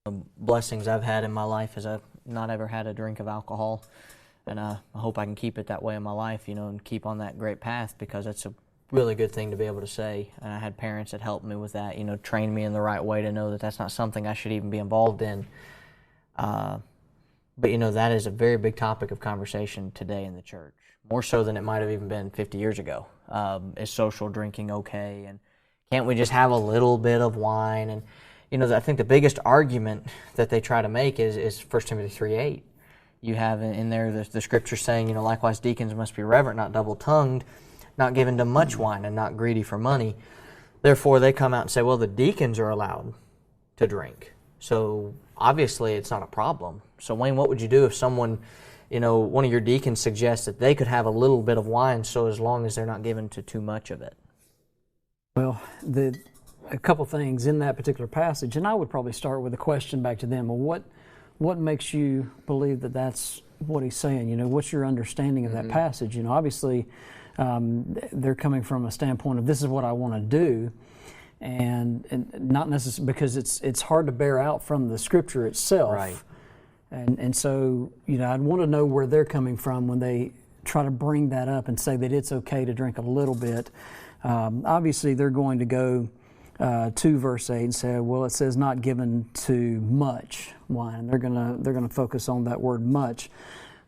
Blessings I've had in my life is I've not ever had a drink of alcohol, and I hope I can keep it that way in my life, and keep on that great path, because it's a really good thing to be able to say. And I had parents that helped me with that, trained me in the right way to know that that's not something I should even be involved in. But that is a very big topic of conversation today in the church, more so than it might have even been 50 years ago. Is social drinking okay? And can't we just have a little bit of wine? And I think the biggest argument that they try to make is 1 Timothy 3:8. You have in there the scripture saying, likewise deacons must be reverent, not double-tongued, not given to much wine, and not greedy for money. Therefore, they come out and say, well, the deacons are allowed to drink. So obviously it's not a problem. So Wayne, what would you do if someone, one of your deacons suggests that they could have a little bit of wine, so as long as they're not given to too much of it? Well, a couple things in that particular passage, and I would probably start with a question back to them. Well, what makes you believe that that's what he's saying? What's your understanding of that passage? Obviously, they're coming from a standpoint of this is what I want to do, and not necessarily because it's hard to bear out from the scripture itself. Right. And so, I'd want to know where they're coming from when they try to bring that up and say that it's okay to drink a little bit. Obviously, they're going to go to verse 8 and say, well, it says not given to much wine. They're gonna focus on that word much.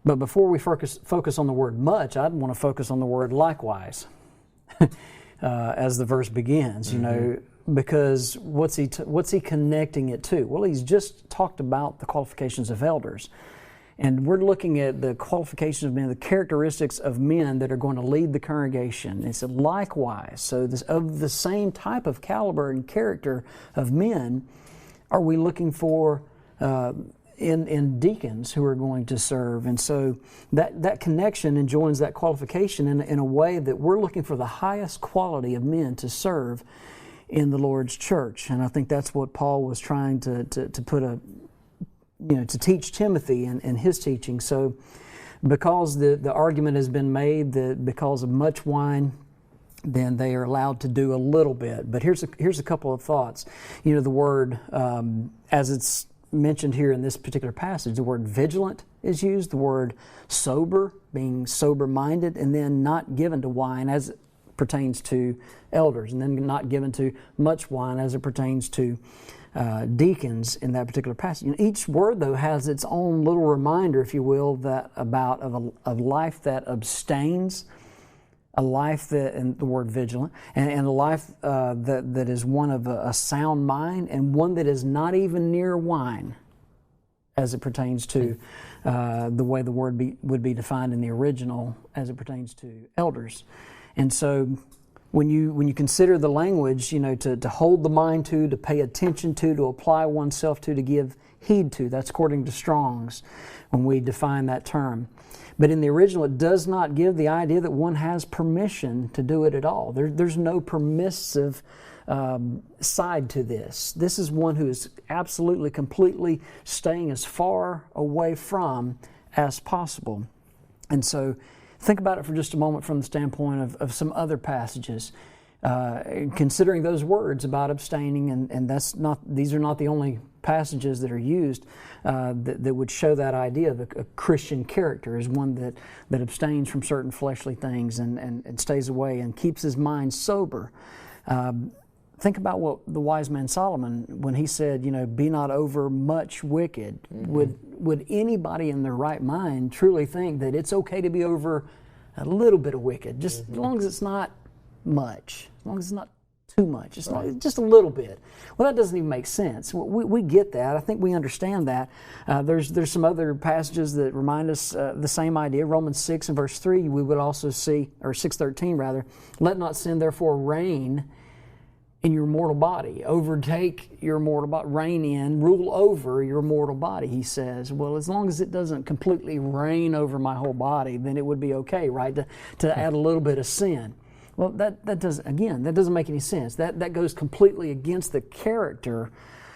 But before we focus on the word much, I'd want to focus on the word likewise as the verse begins. Because what's he connecting it to? Well, he's just talked about the qualifications of elders. And we're looking at the qualifications of men, the characteristics of men that are going to lead the congregation. And so likewise, so of the same type of caliber and character of men, are we looking for in deacons who are going to serve? And so that connection enjoins that qualification in a way that we're looking for the highest quality of men to serve in the Lord's church. And I think that's what Paul was trying to put to teach Timothy and his teaching. So because the argument has been made that because of much wine, then they are allowed to do a little bit. But here's a couple of thoughts. The word, as it's mentioned here in this particular passage, the word vigilant is used, the word sober, being sober-minded, and then not given to wine as it pertains to elders, and then not given to much wine as it pertains to deacons in that particular passage. Each word, though, has its own little reminder, if you will, of a life that abstains, a life that, and the word vigilant, and a life that is one of a sound mind, and one that is not even near wine, as it pertains to the way the word would be defined in the original, as it pertains to elders. And so, when you consider the language, to hold the mind to pay attention to apply oneself to give heed to, that's according to Strong's when we define that term. But in the original, it does not give the idea that one has permission to do it at all. There's no permissive side to this. This is one who is absolutely, completely staying as far away from as possible. And so, think about it for just a moment from the standpoint of some other passages. Considering those words about abstaining, and these are not the only passages that are used that would show that idea of a Christian character is one that abstains from certain fleshly things and stays away and keeps his mind sober. Think about what the wise man Solomon, when he said, be not over much wicked. Would anybody in their right mind truly think that it's okay to be over a little bit of wicked, just as long as it's not much, as long as it's not too much, just a little bit? Well, that doesn't even make sense. We get that. I think we understand that. There's some other passages that remind us the same idea. Romans 6 and verse 3, we would also see, or 6:13 rather, let not sin therefore reign in your mortal body, overtake your mortal body, reign in, rule over your mortal body, he says. Well, as long as it doesn't completely reign over my whole body, then it would be okay, right, to add a little bit of sin. Well, that doesn't make any sense. That goes completely against the character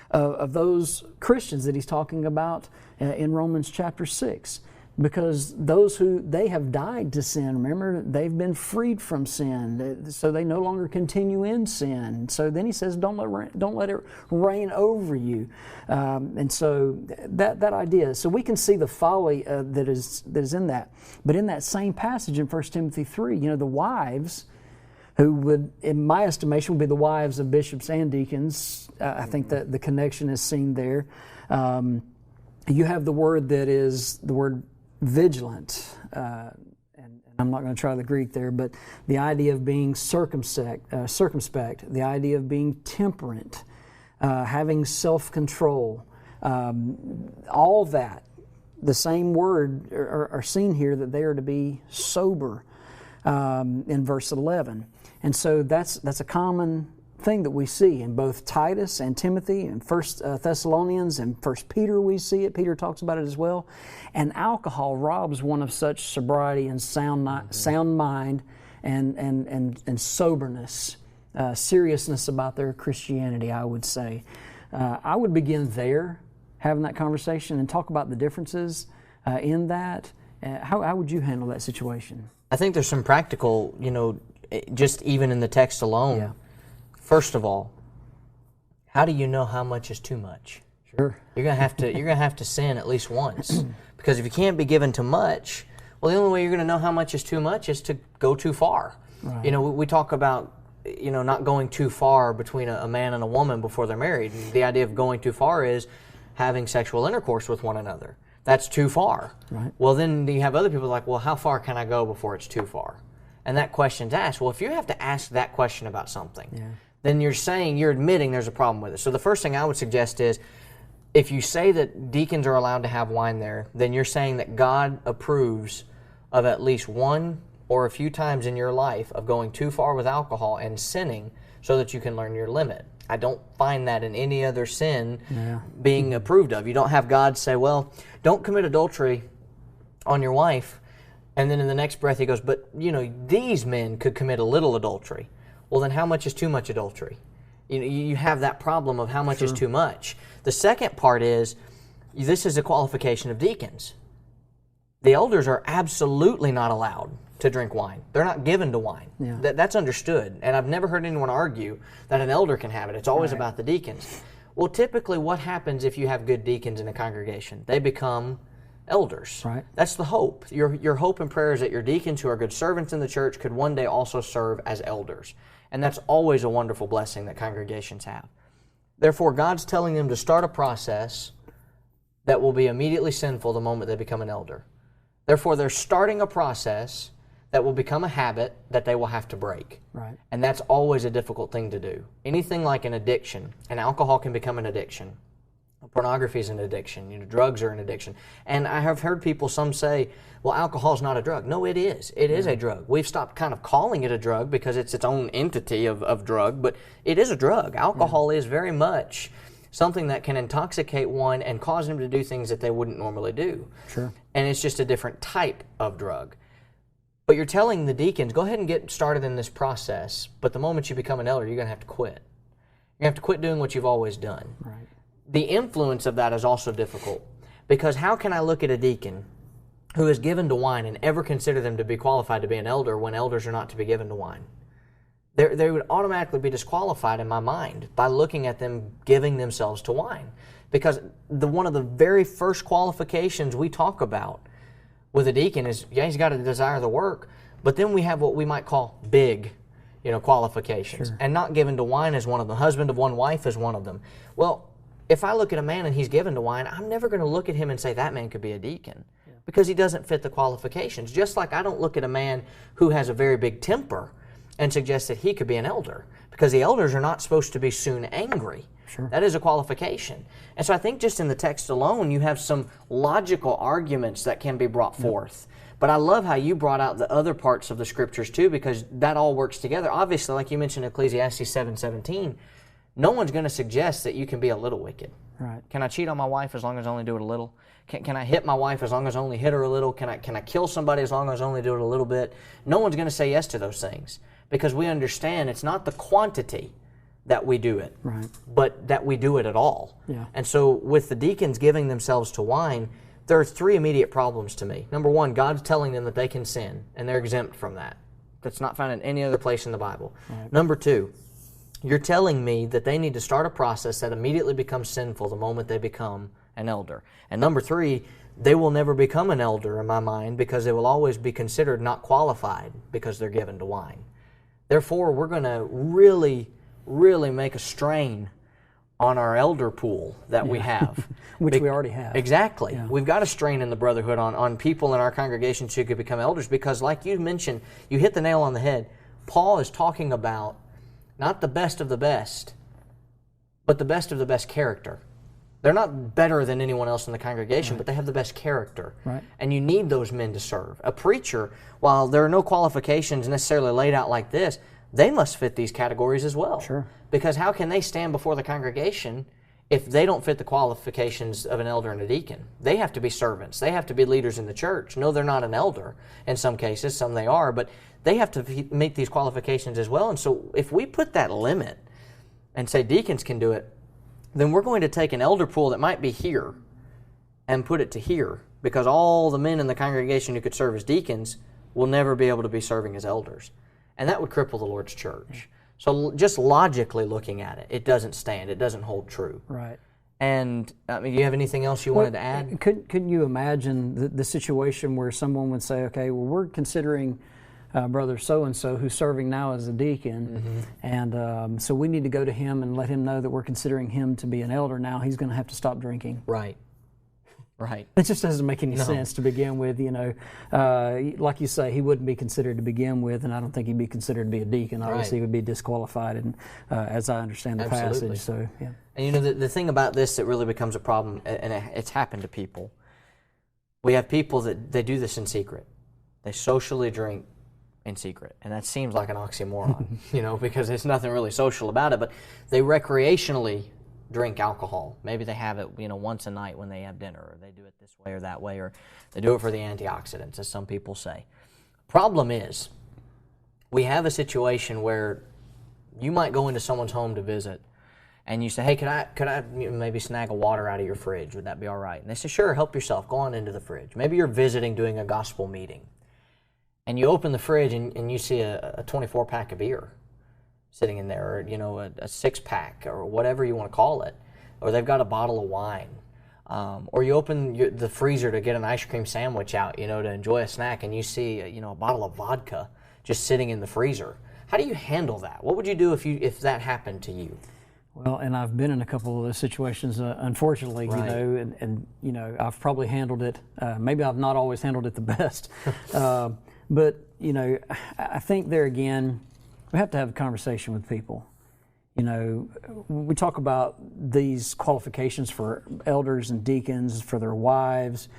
of those Christians that he's talking about in Romans chapter 6. because those who they have died to sin, remember, they've been freed from sin, so they no longer continue in sin. So then he says, don't let it reign over you. And so that idea, so we can see the folly that is in that. But in that same passage in 1 Timothy 3, the wives, who would, in my estimation, would be the wives of bishops and deacons. I think that the connection is seen there. You have the word that is the word vigilant, and I'm not going to try the Greek there, but the idea of being circumspect, the idea of being temperate, having self-control, all that, the same word are seen here, that they are to be sober in verse 11. And so that's a common thing that we see in both Titus and Timothy and 1 Thessalonians and 1 Peter. We see it. Peter talks about it as well. And alcohol robs one of such sobriety and sound mind and soberness, seriousness about their Christianity, I would say. I would begin there, having that conversation, and talk about the differences in that. How would you handle that situation? I think there's some practical, just even in the text alone. Yeah. First of all, how do you know how much is too much? Sure. You're gonna have to sin at least once, because if you can't be given too much, well, the only way you're gonna know how much is too much is to go too far. Right. We talk about not going too far between a man and a woman before they're married. And the idea of going too far is having sexual intercourse with one another. That's too far. Right. Well, then you have other people like, well, how far can I go before it's too far? And that question's asked. Well, if you have to ask that question about something, then you're admitting there's a problem with it. So the first thing I would suggest is, if you say that deacons are allowed to have wine there, then you're saying that God approves of at least one or a few times in your life of going too far with alcohol and sinning so that you can learn your limit. I don't find that in any other sin being approved of. You don't have God say, well, don't commit adultery on your wife, and then in the next breath he goes, but these men could commit a little adultery. Well, then how much is too much adultery? You have that problem of how much is too much. The second part is, this is a qualification of deacons. The elders are absolutely not allowed to drink wine. They're not given to wine. Yeah. That's understood. And I've never heard anyone argue that an elder can have it. It's always about the deacons. Well, typically what happens if you have good deacons in a congregation? They become elders. Right. That's the hope. Your hope and prayer is that your deacons, who are good servants in the church, could one day also serve as elders. And that's always a wonderful blessing that congregations have. Therefore, God's telling them to start a process that will be immediately sinful the moment they become an elder. Therefore, they're starting a process that will become a habit that they will have to break. Right. And that's always a difficult thing to do. Anything like an addiction, and alcohol can become an addiction. Pornography is an addiction. Drugs are an addiction. And I have heard some say, well, alcohol is not a drug. No, it is. It is a drug. We've stopped kind of calling it a drug because it's its own entity of drug, but it is a drug. Alcohol is very much something that can intoxicate one and cause them to do things that they wouldn't normally do. Sure. And it's just a different type of drug. But you're telling the deacons, go ahead and get started in this process, but the moment you become an elder, you're going to have to quit. You have to quit doing what you've always done. Right. The influence of that is also difficult, because how can I look at a deacon who is given to wine and ever consider them to be qualified to be an elder when elders are not to be given to wine? They would automatically be disqualified in my mind by looking at them giving themselves to wine, because one of the very first qualifications we talk about with a deacon is, he's got to desire the work, but then we have what we might call big qualifications. Sure. And not given to wine is one of them. Husband of one wife is one of them. Well, if I look at a man and he's given to wine, I'm never going to look at him and say that man could be a deacon, because he doesn't fit the qualifications. Just like I don't look at a man who has a very big temper and suggest that he could be an elder, because the elders are not supposed to be soon angry. Sure. That is a qualification. And so I think just in the text alone, you have some logical arguments that can be brought forth. But I love how you brought out the other parts of the scriptures too, because that all works together. Obviously, like you mentioned in Ecclesiastes 7:17, no one's going to suggest that you can be a little wicked. Right. Can I cheat on my wife as long as I only do it a little? Can I hit my wife as long as I only hit her a little? Can I kill somebody as long as I only do it a little bit? No one's going to say yes to those things, because we understand it's not the quantity that we do it, right, but that we do it at all. Yeah. And so with the deacons giving themselves to wine, there's three immediate problems to me. Number one, God's telling them that they can sin, and they're exempt from that. That's not found in any other place in the Bible. Right. Number two, you're telling me that they need to start a process that immediately becomes sinful the moment they become an elder. And number three, they will never become an elder in my mind because they will always be considered not qualified because they're given to wine. Therefore, we're going to really, really make a strain on our elder pool that we have. Which we already have. Exactly. Yeah. We've got a strain in the brotherhood on people in our congregations who could become elders because, like you mentioned, you hit the nail on the head. Paul is talking about not the best of the best, but the best of the best character. They're not better than anyone else in the congregation, but they have the best character. Right. And you need those men to serve. A preacher, while there are no qualifications necessarily laid out like this, they must fit these categories as well. Sure. Because how can they stand before the congregation if they don't fit the qualifications of an elder and a deacon? They have to be servants. They have to be leaders in the church. No, they're not an elder in some cases. Some they are. But they have to meet these qualifications as well. And so if we put that limit and say deacons can do it, then we're going to take an elder pool that might be here and put it to here because all the men in the congregation who could serve as deacons will never be able to be serving as elders. And that would cripple the Lord's church. So just logically looking at it, it doesn't stand. It doesn't hold true. Right. And I mean, do you have anything else you wanted to add? Couldn't you imagine the situation where someone would say, okay, well, we're considering brother so-and-so who's serving now as a deacon, and so we need to go to him and let him know that we're considering him to be an elder now. He's going to have to stop drinking. Right. Right. It just doesn't make any sense to begin with, you know. Like you say, he wouldn't be considered to begin with, and I don't think he'd be considered to be a deacon. Obviously, he would be disqualified, and as I understand the passage. So, yeah. And you know, the thing about this that really becomes a problem, and it's happened to people, we have people that they do this in secret. They socially drink in secret, and that seems like an oxymoron, you know, because there's nothing really social about it, but they recreationally drink alcohol. Maybe they have it, you know, once a night when they have dinner, or they do it this way or that way, or they do it for the antioxidants, as some people say. Problem is, we have a situation where you might go into someone's home to visit, and you say, hey, could I maybe snag a water out of your fridge? Would that be all right? And they say, sure, help yourself. Go on into the fridge. Maybe you're visiting doing a gospel meeting, and you open the fridge and you see a 24-pack of beer sitting in there, or, you know, a six-pack, or whatever you want to call it, or they've got a bottle of wine, or you open the freezer to get an ice cream sandwich out, you know, to enjoy a snack, and you see, you know, a bottle of vodka just sitting in the freezer. How do you handle that? What would you do if that happened to you? Well, and I've been in a couple of those situations, unfortunately, you know, and you know, I've probably handled it. Maybe I've not always handled it the best, but you know, I think there again, we have to have a conversation with people. You know, we talk about these qualifications for elders and deacons, for their wives,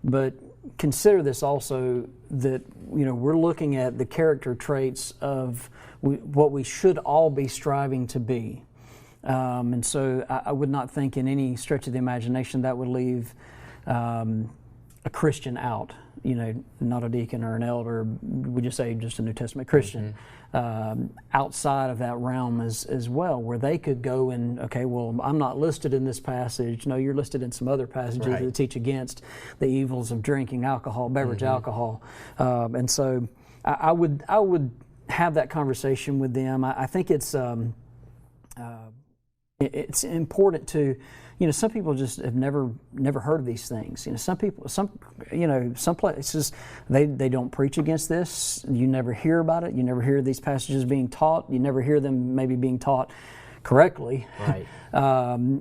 but consider this also that, you know, we're looking at the character traits of what we should all be striving to be. And so I would not think in any stretch of the imagination that would leave a Christian out. You know, not a deacon or an elder, we just say just a New Testament Christian, outside of that realm as well, where they could go and, okay, well, I'm not listed in this passage. No, you're listed in some other passages that teach against the evils of drinking alcohol, beverage alcohol. And so I would have that conversation with them. I think it's important to, you know, some people just have never heard of these things. You know, some places they don't preach against this. You never hear about it. You never hear these passages being taught. You never hear them maybe being taught correctly, right?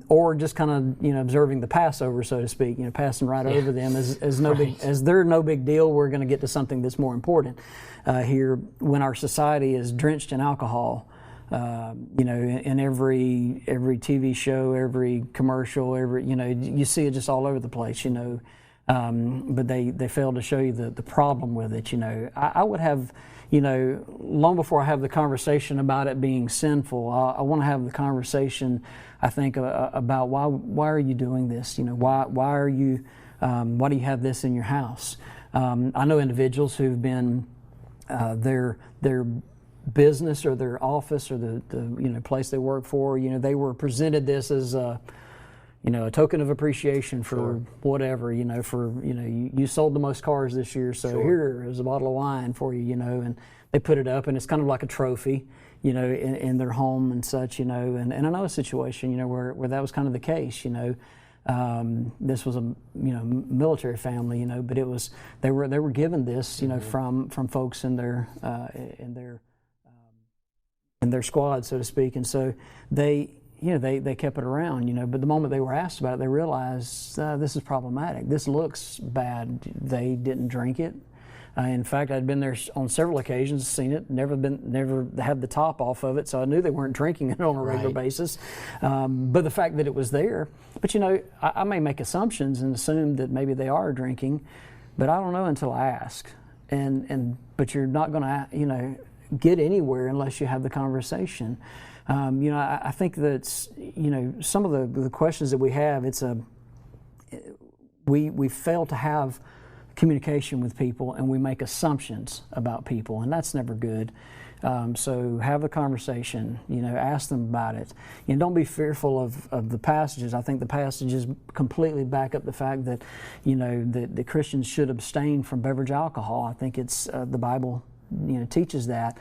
Or just kind of, you know, observing the Passover, so to speak. You know, passing right over them as no big, as they're no big deal. We're going to get to something that's more important here when our society is drenched in alcohol. You know, in every TV show, every commercial, you know, you see it just all over the place, you know. But they fail to show you the problem with it, you know. I would have, you know, long before I have the conversation about it being sinful, I want to have the conversation, I think, about why are you doing this? You know, why are you, why do you have this in your house? I know individuals who've been, their business or their office or the you know place they work for, you know, they were presented this as a token of appreciation for Sure. whatever, you sold the most cars this year, so Sure. here is a bottle of wine for you, and they put it up, and it's kind of like a trophy, in their home and such, and I know a situation, where that was kind of the case, this was a military family, but it was they were given this, from folks in their squad, so to speak, and so they kept it around, but the moment they were asked about it, they realized this is problematic. This looks bad. They didn't drink it. In fact, I'd been there on several occasions, seen it, never had the top off of it, so I knew they weren't drinking it on a regular Right. basis. But the fact that it was there, but I may make assumptions and assume that maybe they are drinking, but I don't know until I ask. But you're not going to, get anywhere unless you have the conversation. I think that some of the questions that we have, we fail to have communication with people, and we make assumptions about people, and that's never good. So have a conversation, ask them about it. Don't be fearful of the passages. I think the passages completely back up the fact that, that Christians should abstain from beverage alcohol. I think it's the Bible, teaches that.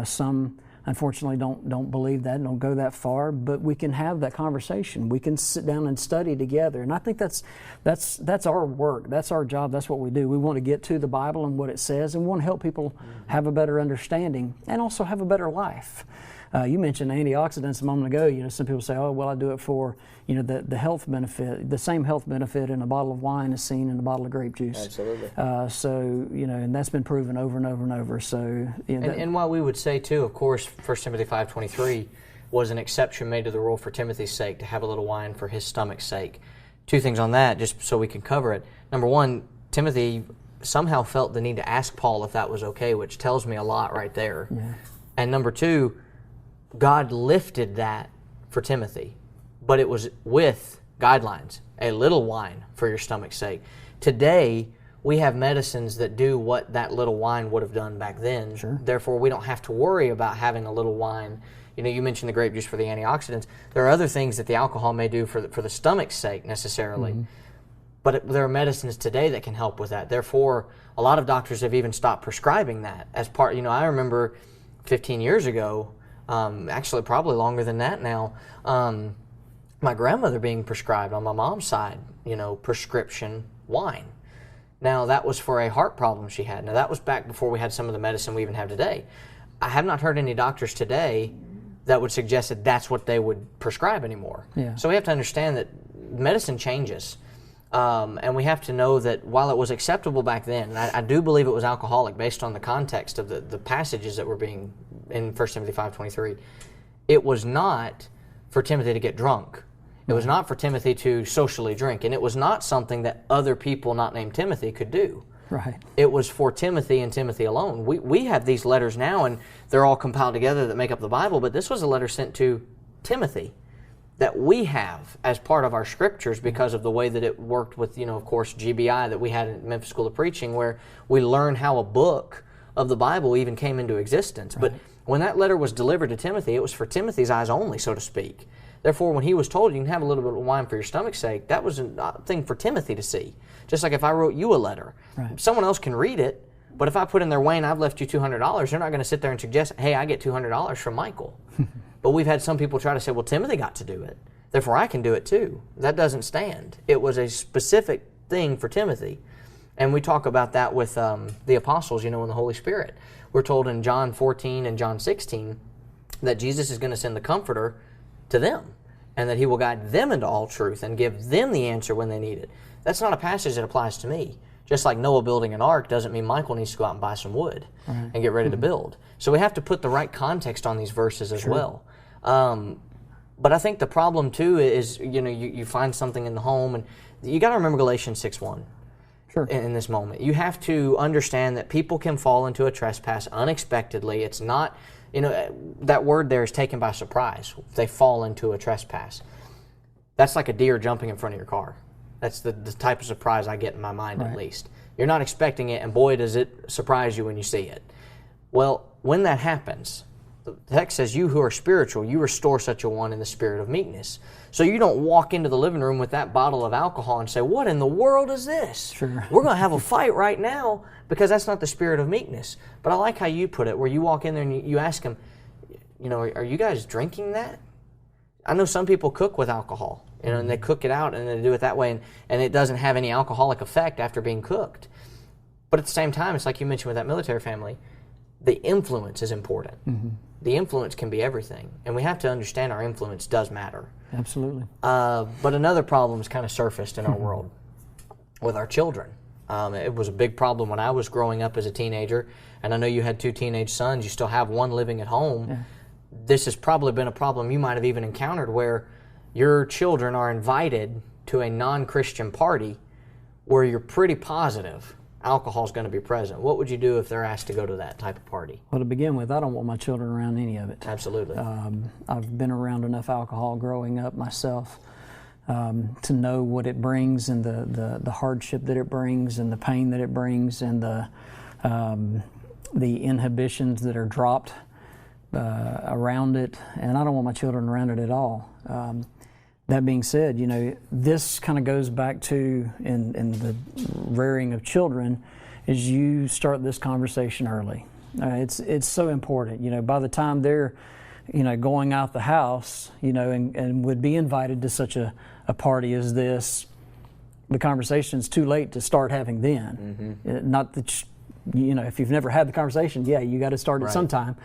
Some unfortunately don't believe that, don't go that far, but we can have that conversation. We can sit down and study together, and I think that's our work, that's our job, that's what we do. We want to get to the Bible and what it says, and we want to help people have a better understanding and also have a better life. You mentioned antioxidants a moment ago. Some people say, oh, well, I do it for, the health benefit. The same health benefit in a bottle of wine is seen in a bottle of grape juice. Absolutely. And that's been proven over and over and over. So, and while we would say, too, of course, 1 Timothy 5:23 was an exception made to the rule for Timothy's sake, to have a little wine for his stomach's sake. Two things on that, just so we can cover it. Number one, Timothy somehow felt the need to ask Paul if that was okay, which tells me a lot right there. Yeah. And number two, God lifted that for Timothy, but it was with guidelines, a little wine for your stomach's sake. Today, we have medicines that do what that little wine would have done back then. Sure. Therefore, we don't have to worry about having a little wine. You mentioned the grape juice for the antioxidants. There are other things that the alcohol may do for the stomach's sake necessarily. Mm-hmm. But there are medicines today that can help with that. Therefore, a lot of doctors have even stopped prescribing that as part. I remember 15 years ago, actually probably longer than that now, my grandmother being prescribed on my mom's side, prescription wine. Now, that was for a heart problem she had. Now, that was back before we had some of the medicine we even have today. I have not heard any doctors today that would suggest that that's what they would prescribe anymore. Yeah. So we have to understand that medicine changes. And we have to know that while it was acceptable back then, and I do believe it was alcoholic based on the context of the passages that were being in 1 Timothy 5:23, it was not for Timothy to get drunk. It was not for Timothy to socially drink, and it was not something that other people not named Timothy could do. Right. It was for Timothy and Timothy alone. We have these letters now, and they're all compiled together that make up the Bible, but this was a letter sent to Timothy that we have as part of our scriptures because of the way that it worked with, of course, GBI that we had at Memphis School of Preaching, where we learn how a book of the Bible even came into existence. Right. But when that letter was delivered to Timothy, it was for Timothy's eyes only, so to speak. Therefore, when he was told you can have a little bit of wine for your stomach's sake, that was a thing for Timothy to see. Just like if I wrote you a letter. Right. Someone else can read it, but if I put in there, Wayne, I've left you $200, they're not going to sit there and suggest, hey, I get $200 from Michael. But we've had some people try to say, well, Timothy got to do it, therefore I can do it too. That doesn't stand. It was a specific thing for Timothy. And we talk about that with the apostles, and the Holy Spirit. We're told in John 14 and John 16 that Jesus is going to send the Comforter to them and that he will guide them into all truth and give them the answer when they need it. That's not a passage that applies to me. Just like Noah building an ark doesn't mean Michael needs to go out and buy some wood and get ready to build. So we have to put the right context on these verses as well. But I think the problem too is, you find something in the home, and you got to remember Galatians 6:1. Sure. In this moment, you have to understand that people can fall into a trespass unexpectedly. It's not, that word there is taken by surprise. They fall into a trespass. That's like a deer jumping in front of your car. That's the type of surprise I get in my mind, at least. You're not expecting it, and boy, does it surprise you when you see it. Well, when that happens, the text says, you who are spiritual, you restore such a one in the spirit of meekness. So you don't walk into the living room with that bottle of alcohol and say, what in the world is this? Sure. We're going to have a fight right now, because that's not the spirit of meekness. But I like how you put it, where you walk in there and you ask them, are you guys drinking that? I know some people cook with alcohol, and they cook it out and they do it that way, and it doesn't have any alcoholic effect after being cooked. But at the same time, it's like you mentioned with that military family, the influence is important. Mm-hmm. The influence can be everything, and we have to understand our influence does matter. Absolutely. But another problem has kind of surfaced in our world with our children. It was a big problem when I was growing up as a teenager, and I know you had 2 teenage sons. You still have one living at home. Yeah. This has probably been a problem you might have even encountered, where your children are invited to a non-Christian party where you're pretty positive alcohol is going to be present. What would you do if they're asked to go to that type of party? Well, to begin with, I don't want my children around any of it. Absolutely. I've been around enough alcohol growing up myself to know what it brings, and the hardship that it brings, and the pain that it brings, and the inhibitions that are dropped around it, and I don't want my children around it at all. That being said, this kind of goes back to in the rearing of children, is you start this conversation early. It's so important. By the time they're going out the house, and would be invited to such a party as this, the conversation's too late to start having then. Mm-hmm. Not that if you've never had the conversation, you got to start it sometime.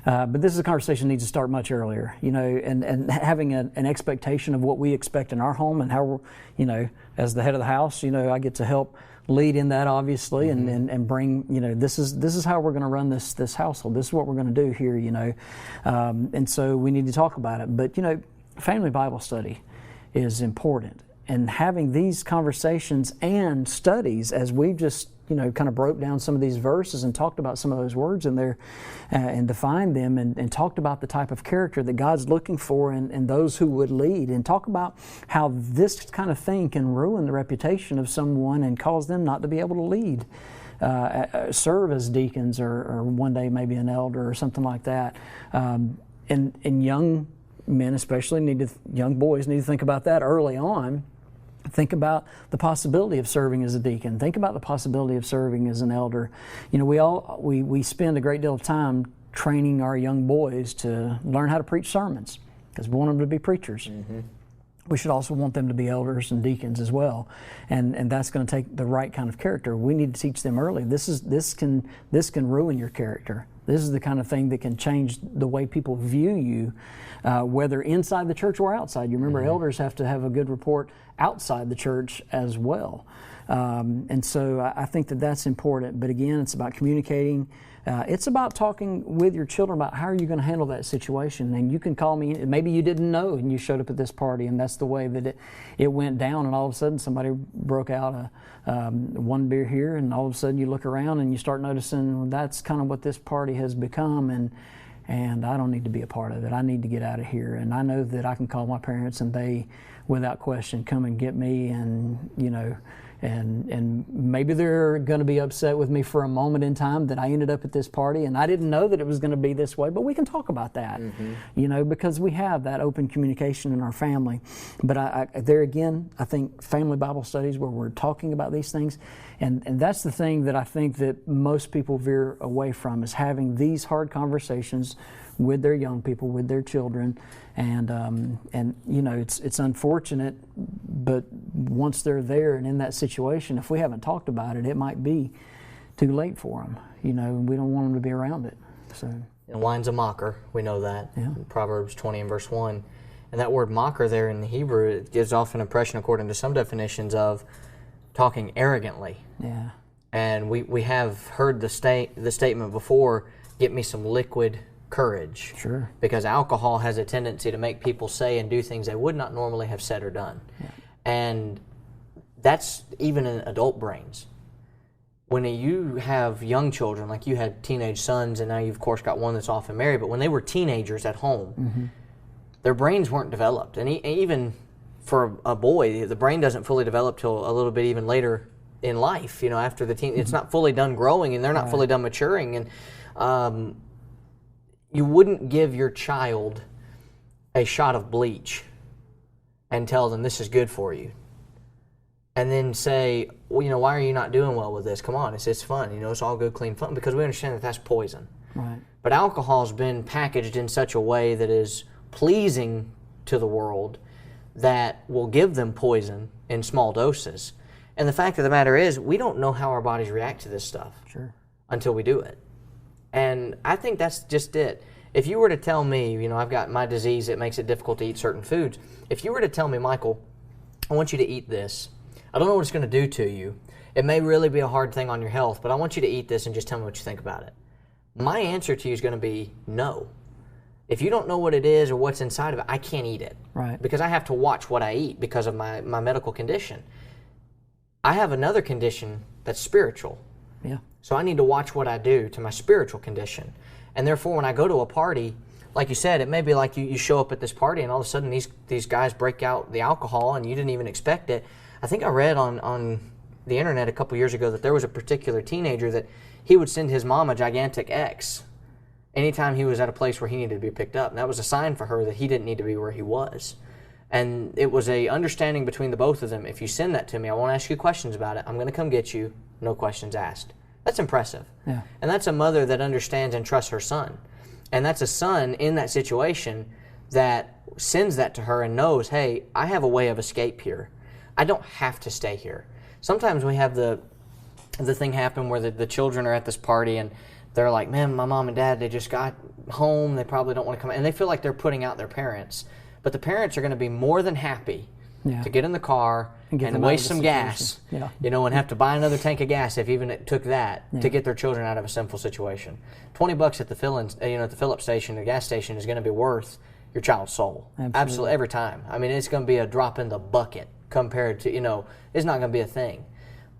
But this is a conversation that needs to start much earlier, and having an expectation of what we expect in our home, and how we're, as the head of the house, I get to help lead in that, obviously, mm-hmm. and bring, this is how we're going to run this household. This is what we're going to do here, and so we need to talk about it. But, family Bible study is important, and having these conversations and studies, as we've just kind of broke down some of these verses and talked about some of those words in there, and defined them, and talked about the type of character that God's looking for in those who would lead, and talk about how this kind of thing can ruin the reputation of someone and cause them not to be able to lead, serve as deacons, or one day maybe an elder or something like that. And young men especially young boys need to think about that early on. Think about the possibility of serving as a deacon. Think about the possibility of serving as an elder. We spend a great deal of time training our young boys to learn how to preach sermons, because we want them to be preachers. Mm-hmm. We should also want them to be elders and deacons as well, and that's going to take the right kind of character. We need to teach them early. This can ruin your character. This is the kind of thing that can change the way people view you, whether inside the church or outside. You remember, mm-hmm. elders have to have a good report outside the church as well. And so I think that's important. But again, it's about communicating. It's about talking with your children about how are you going to handle that situation. And you can call me. Maybe you didn't know and you showed up at this party, and that's the way that it went down. And all of a sudden somebody broke out one beer here, and all of a sudden you look around and you start noticing that's kind of what this party has become. And I don't need to be a part of it. I need to get out of here. And I know that I can call my parents, and they, without question, come and get me, and and maybe they're going to be upset with me for a moment in time that I ended up at this party and I didn't know that it was going to be this way, but we can talk about that, mm-hmm. Because we have that open communication in our family. But I there again, I think family Bible studies where we're talking about these things, and that's the thing that I think that most people veer away from, is having these hard conversations with their young people, with their children, and it's unfortunate, but once they're there and in that situation, if we haven't talked about it, it might be too late for them. We don't want them to be around it. So, and wine's a mocker. We know that. Yeah. Proverbs 20 and verse 1, and that word mocker there in the Hebrew, it gives off an impression, according to some definitions, of talking arrogantly. Yeah. And we have heard the statement before, get me some liquid courage. Sure. Because alcohol has a tendency to make people say and do things they would not normally have said or done. Yeah. And that's even in adult brains. When you have young children, like you had teenage sons, and now you've of course got one that's off and married, but when they were teenagers at home, mm-hmm. their brains weren't developed. And even for a boy, the brain doesn't fully develop till a little bit even later in life, after the teen, mm-hmm. it's not fully done growing, and they're not fully done maturing. And you wouldn't give your child a shot of bleach and tell them this is good for you, and then say, well, you know, why are you not doing well with this? Come on, it's fun. You know, it's all good, clean fun, because we understand that that's poison. Right. But alcohol has been packaged in such a way that is pleasing to the world that will give them poison in small doses. And the fact of the matter is, we don't know how our bodies react to this stuff until we do it. And I think that's just it. If you were to tell me, you know, I've got my disease that makes it difficult to eat certain foods. If you were to tell me, Michael, I want you to eat this. I don't know what it's going to do to you. It may really be a hard thing on your health, but I want you to eat this and just tell me what you think about it. My answer to you is going to be no. If you don't know what it is or what's inside of it, I can't eat it. Right. Because I have to watch what I eat because of my medical condition. I have another condition that's spiritual. Yeah. So I need to watch what I do to my spiritual condition. And therefore, when I go to a party, like you said, it may be like you show up at this party and all of a sudden these guys break out the alcohol and you didn't even expect it. I think I read on the internet a couple years ago that there was a particular teenager that he would send his mom a gigantic X anytime he was at a place where he needed to be picked up. And that was a sign for her that he didn't need to be where he was. And it was a understanding between the both of them. If you send that to me, I won't ask you questions about it. I'm going to come get you, no questions asked. That's impressive. Yeah. And that's a mother that understands and trusts her son. And that's a son in that situation that sends that to her and knows, hey, I have a way of escape here. I don't have to stay here. Sometimes we have the thing happen where the children are at this party and they're like, man, my mom and dad, they just got home. They probably don't want to come. And they feel like they're putting out their parents. But the parents are going to be more than happy to get in the car and waste some gas, you know, and have to buy another tank of gas if even it took that to get their children out of a sinful situation. $20 at the fill-up station, the gas station, is going to be worth your child's soul. Absolutely, every time. I mean, it's going to be a drop in the bucket compared to, you know, it's not going to be a thing.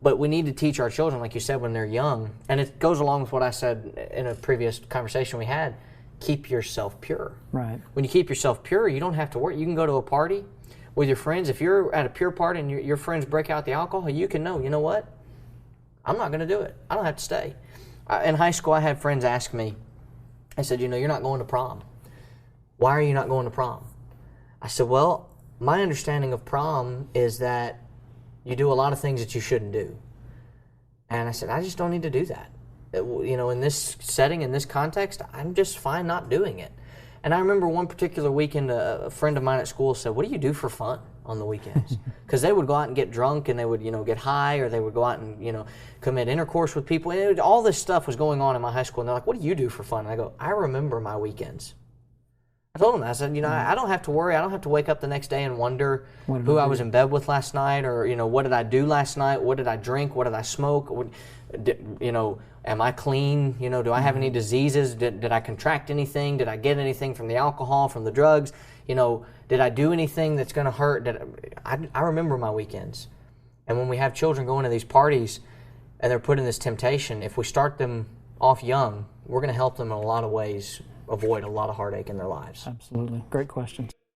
But we need to teach our children, like you said, when they're young, and it goes along with what I said in a previous conversation we had, keep yourself pure. Right. When you keep yourself pure, you don't have to worry. You can go to a party with your friends. If you're at a pure party and your friends break out the alcohol, you can know, you know what? I'm not going to do it. I don't have to stay. In high school, I had friends ask me, I said, you know, you're not going to prom. Why are you not going to prom? I said, well, my understanding of prom is that you do a lot of things that you shouldn't do. And I said, I just don't need to do that. You know, in this setting, in this context, I'm just fine not doing it. And I remember one particular weekend, a friend of mine at school said, what do you do for fun on the weekends? Because they would go out and get drunk and they would, you know, get high, or they would go out and, you know, commit intercourse with people. And all this stuff was going on in my high school. And they're like, what do you do for fun? And I go, I remember my weekends. I told them, I said, you know, I don't have to worry. I don't have to wake up the next day and wonder who I was in bed with last night, or, you know, what did I do last night? What did I drink? What did I smoke? You know, am I clean? You know, do I have any diseases? Did I contract anything? Did I get anything from the alcohol, from the drugs? You know, did I do anything that's going to hurt? I remember my weekends. And when we have children going to these parties and they're put in this temptation, if we start them off young, we're going to help them in a lot of ways avoid a lot of heartache in their lives. Absolutely. Great questions.